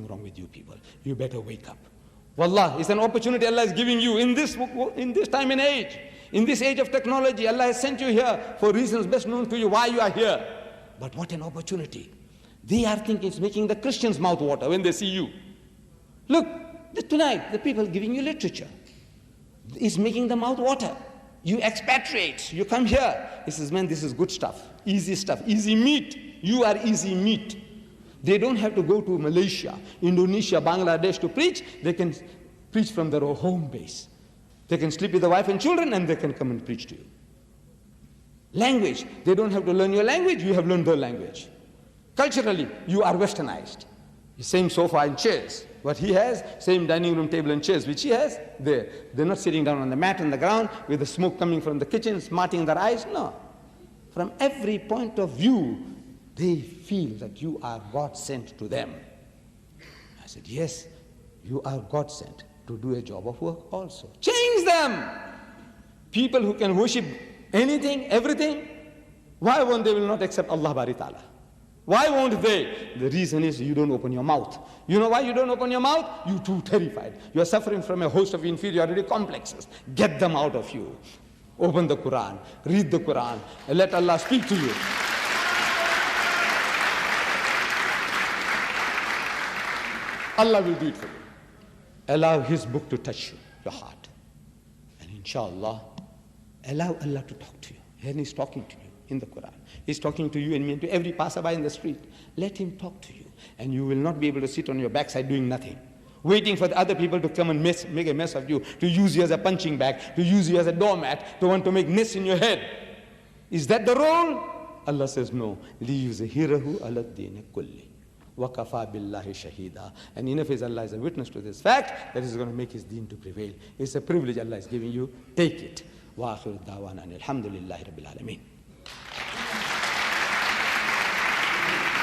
wrong with you people. You better wake up. Wallah, it's an opportunity Allah is giving you in this time and age. In this age of technology, Allah has sent you here for reasons best known to you why you are here. But what an opportunity. They are thinking it's making the Christians' mouth water when they see you. Look, tonight, the people giving you literature is making the mouth water. You expatriates, you come here. He says, man, this is good stuff, easy meat. You are easy meat. They don't have to go to Malaysia, Indonesia, Bangladesh to preach. They can preach from their home base. They can sleep with the wife and children and they can come and preach to you. Language, they don't have to learn your language, you have learned their language. Culturally, you are westernized. Same sofa and chairs. What he has, same dining room table and chairs, which he has, there. They're not sitting down on the mat on the ground with the smoke coming from the kitchen, smarting their eyes. No. From every point of view, they feel that you are God sent to them. I said, yes, you are God sent to do a job of work also. Change them! People who can worship anything, everything, why won't they will not accept Allah Bari Ta'ala? Why won't they? The reason is you don't open your mouth. You know why you don't open your mouth? You're too terrified. You're suffering from a host of inferiority complexes. Get them out of you. Open the Quran, read the Quran, and let Allah speak to you. Allah will do it for you. Allow His book to touch you, your heart. And inshallah, allow Allah to talk to you. And He's talking to you in the Quran. He's talking to you and me and to every passerby in the street. Let Him talk to you. And you will not be able to sit on your backside doing nothing, waiting for the other people to come and make a mess of you, to use you as a punching bag, to use you as a doormat, to want to make nests in your head. Is that the role? Allah says no. لِيُزْهِرَهُ عَلَى الدِّينِ كُلِّهِ وَكَفَى بِاللَّهِ شَهِيدًا. And enough is Allah is a witness to this fact that is going to make His deen to prevail. It's a privilege Allah is giving you. Take it. وَآخِرُ الدَّعْوَانَ أَنِ الْحَمْدُ لِلَّهِ رَبِّ الْعَالَمِينَ.